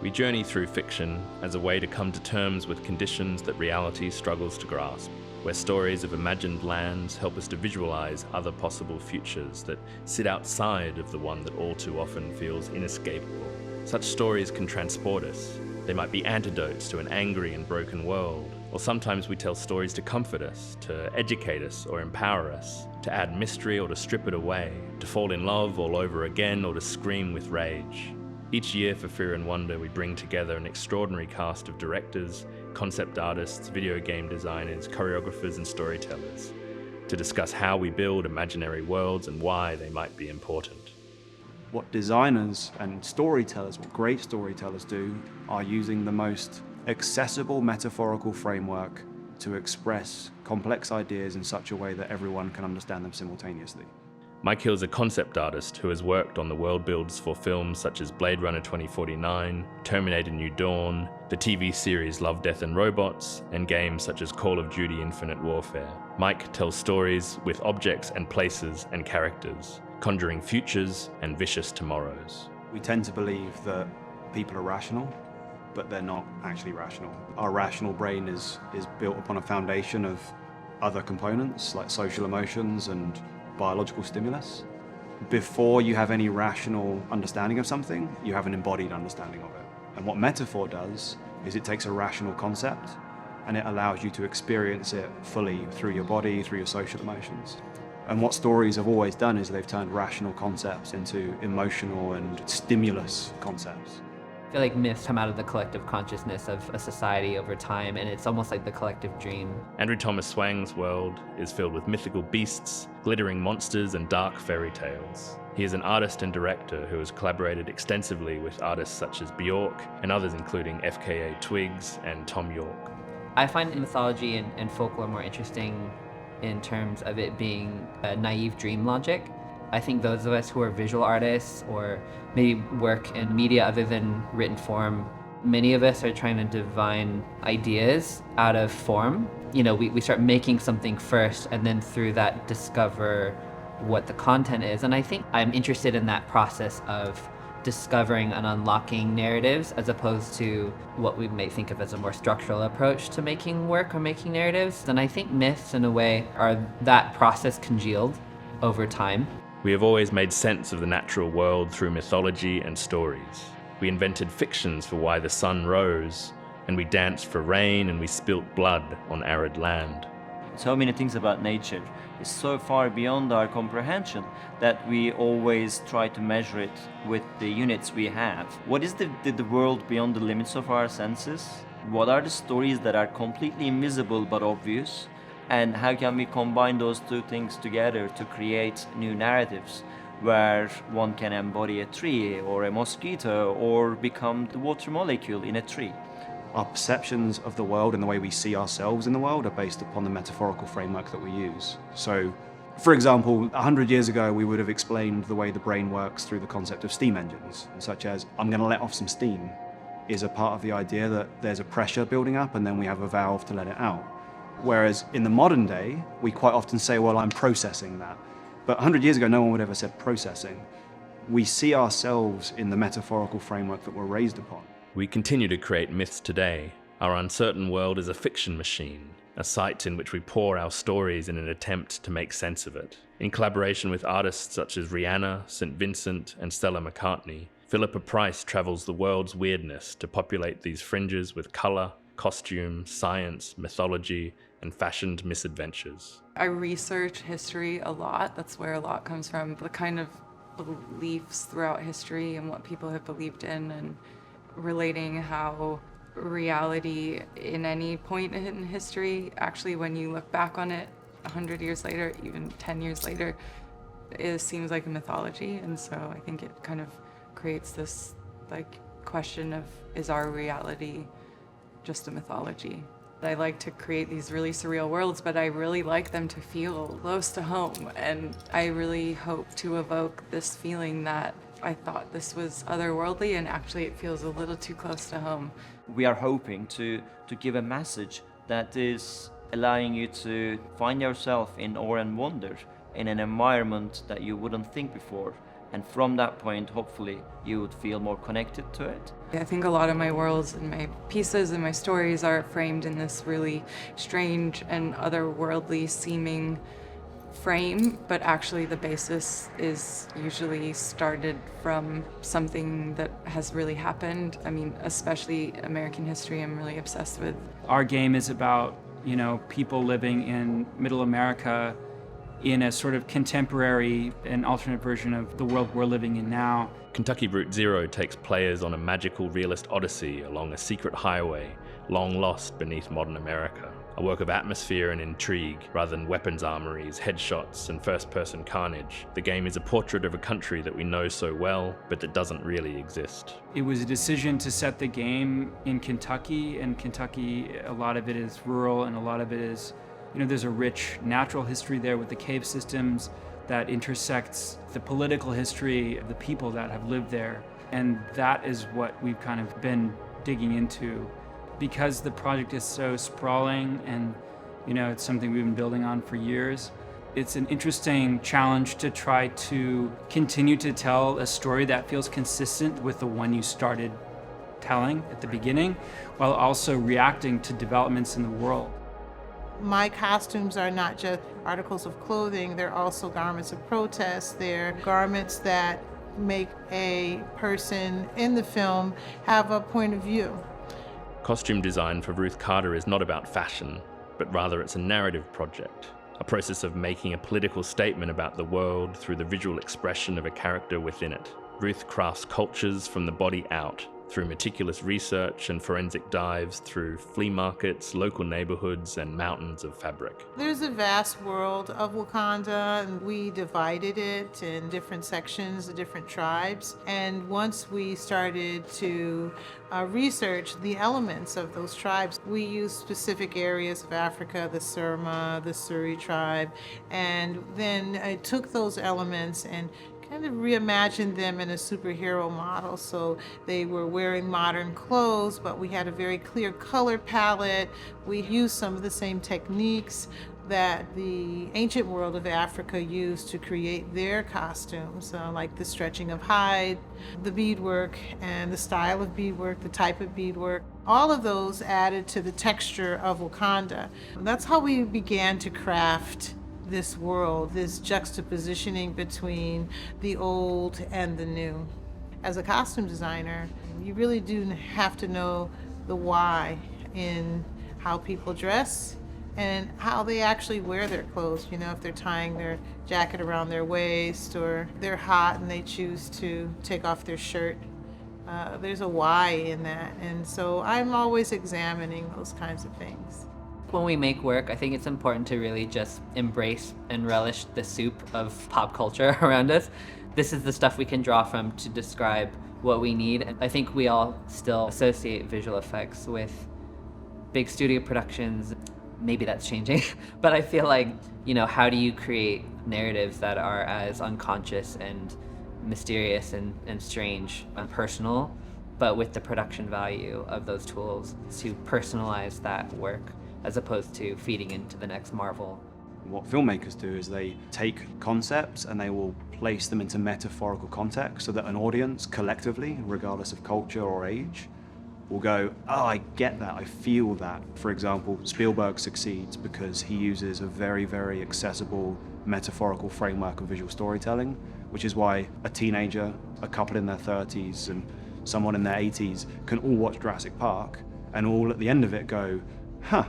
We journey through fiction as a way to come to terms with conditions that reality struggles to grasp, where stories of imagined lands help us to visualize other possible futures that sit outside of the one that all too often feels inescapable. Such stories can transport us. They might be antidotes to an angry and broken world, or sometimes we tell stories to comfort us, to educate us or empower us, to add mystery or to strip it away, to fall in love all over again or to scream with rage. Each year for Fear and Wonder, we bring together an extraordinary cast of directors, concept artists, video game designers, choreographers and storytellers to discuss how we build imaginary worlds and why they might be important. What designers and storytellers, what great storytellers do, are using the most accessible metaphorical framework to express complex ideas in such a way that everyone can understand them simultaneously. Mike Hill's a concept artist who has worked on the world builds for films such as Blade Runner 2049, Terminator New Dawn, the TV series Love, Death and Robots, and games such as Call of Duty Infinite Warfare. Mike tells stories with objects and places and characters, conjuring futures and vicious tomorrows. We tend to believe that people are rational, but they're not actually rational. Our rational brain is built upon a foundation of other components like social emotions and biological stimulus. Before you have any rational understanding of something, you have an embodied understanding of it. And what metaphor does is it takes a rational concept and it allows you to experience it fully through your body, through your social emotions. And what stories have always done is they've turned rational concepts into emotional and stimulus concepts. I feel like myths come out of the collective consciousness of a society over time, and it's almost like the collective dream. Andrew Thomas Swang's world is filled with mythical beasts, glittering monsters, and dark fairy tales. He is an artist and director who has collaborated extensively with artists such as Bjork and others including FKA Twigs and Tom York. I find mythology and folklore more interesting in terms of it being a naive dream logic. I think those of us who are visual artists or maybe work in media other than written form, many of us are trying to divine ideas out of form. You know, we start making something first and then through that discover what the content is. And I think I'm interested in that process of discovering and unlocking narratives as opposed to what we may think of as a more structural approach to making work or making narratives. And I think myths, in a way, are that process congealed over time. We have always made sense of the natural world through mythology and stories. We invented fictions for why the sun rose, and we danced for rain, and we spilt blood on arid land. So many things about nature is so far beyond our comprehension that we always try to measure it with the units we have. What is the world beyond the limits of our senses? What are the stories that are completely invisible but obvious? And how can we combine those two things together to create new narratives where one can embody a tree or a mosquito or become the water molecule in a tree? Our perceptions of the world and the way we see ourselves in the world are based upon the metaphorical framework that we use. So, for example, 100 years ago, we would have explained the way the brain works through the concept of steam engines, such as, I'm going to let off some steam, is a part of the idea that there's a pressure building up and then we have a valve to let it out. Whereas in the modern day, we quite often say, well, I'm processing that. But 100 years ago, no one would ever said processing. We see ourselves in the metaphorical framework that we're raised upon. We continue to create myths today. Our uncertain world is a fiction machine, a site in which we pour our stories in an attempt to make sense of it. In collaboration with artists such as Rihanna, St. Vincent, and Stella McCartney, Philippa Price travels the world's weirdness to populate these fringes with color, costume, science, mythology, and fashioned misadventures. I research history a lot. That's where a lot comes from. The kind of beliefs throughout history and what people have believed in, and relating how reality in any point in history, actually when you look back on it 100 years later, even 10 years later, it seems like a mythology. And so I think it kind of creates this like question of, is our reality just a mythology? I like to create these really surreal worlds, but I really like them to feel close to home. And I really hope to evoke this feeling that I thought this was otherworldly and actually it feels a little too close to home. We are hoping to give a message that is allowing you to find yourself in awe and wonder in an environment that you wouldn't think before, and from that point, hopefully, you would feel more connected to it. I think a lot of my worlds and my pieces and my stories are framed in this really strange and otherworldly seeming frame, but actually the basis is usually started from something that has really happened. I mean, especially American history, I'm really obsessed with. Our game is about, people living in Middle America in a sort of contemporary and alternate version of the world we're living in now. Kentucky Route Zero takes players on a magical realist odyssey along a secret highway long lost beneath modern America. A work of atmosphere and intrigue rather than weapons armories, headshots, and first-person carnage. The game is a portrait of a country that we know so well, but that doesn't really exist. It was a decision to set the game in Kentucky, and Kentucky, a lot of it is rural and a lot of it is, there's a rich natural history there with the cave systems that intersects the political history of the people that have lived there. And that is what we've kind of been digging into. Because the project is so sprawling and, it's something we've been building on for years, it's an interesting challenge to try to continue to tell a story that feels consistent with the one you started telling at the beginning, while also reacting to developments in the world. My costumes are not just articles of clothing, they're also garments of protest. They're garments that make a person in the film have a point of view. Costume design for Ruth Carter is not about fashion, but rather it's a narrative project, a process of making a political statement about the world through the visual expression of a character within it. Ruth crafts cultures from the body out, through meticulous research and forensic dives through flea markets, local neighborhoods, and mountains of fabric. There's a vast world of Wakanda, and we divided it in different sections, the different tribes. And once we started to research the elements of those tribes, we used specific areas of Africa, the Surma, the Suri tribe, and then I took those elements and kind of reimagined them in a superhero model. So they were wearing modern clothes, but we had a very clear color palette. We used some of the same techniques that the ancient world of Africa used to create their costumes, like the stretching of hide, the beadwork, and the style of beadwork, the type of beadwork. All of those added to the texture of Wakanda. That's how we began to craft this world, this juxtapositioning between the old and the new. As a costume designer, you really do have to know the why in how people dress and how they actually wear their clothes. If they're tying their jacket around their waist or they're hot and they choose to take off their shirt. There's a why in that. And so I'm always examining those kinds of things. When we make work, I think it's important to really just embrace and relish the soup of pop culture around us. This is the stuff we can draw from to describe what we need. And I think we all still associate visual effects with big studio productions. Maybe that's changing, but I feel like, how do you create narratives that are as unconscious and mysterious and strange and personal, but with the production value of those tools to personalize that work, as opposed to feeding into the next Marvel. What filmmakers do is they take concepts and they will place them into metaphorical context so that an audience collectively, regardless of culture or age, will go, oh, I get that, I feel that. For example, Spielberg succeeds because he uses a very, very accessible metaphorical framework of visual storytelling, which is why a teenager, a couple in their 30s, and someone in their 80s can all watch Jurassic Park and all at the end of it go, huh,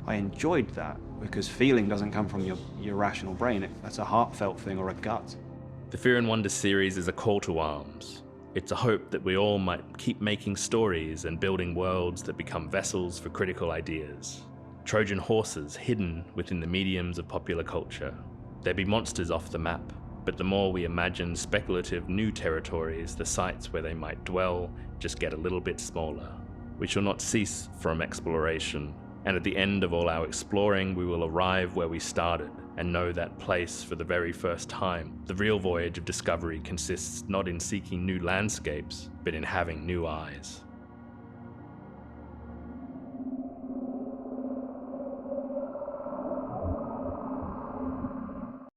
I enjoyed that, because feeling doesn't come from your rational brain. That's a heartfelt thing or a gut. The Fear and Wonder series is a call to arms. It's a hope that we all might keep making stories and building worlds that become vessels for critical ideas. Trojan horses hidden within the mediums of popular culture. There be monsters off the map, but the more we imagine speculative new territories, the sites where they might dwell just get a little bit smaller. We shall not cease from exploration, and at the end of all our exploring, we will arrive where we started and know that place for the very first time. The real voyage of discovery consists not in seeking new landscapes, but in having new eyes.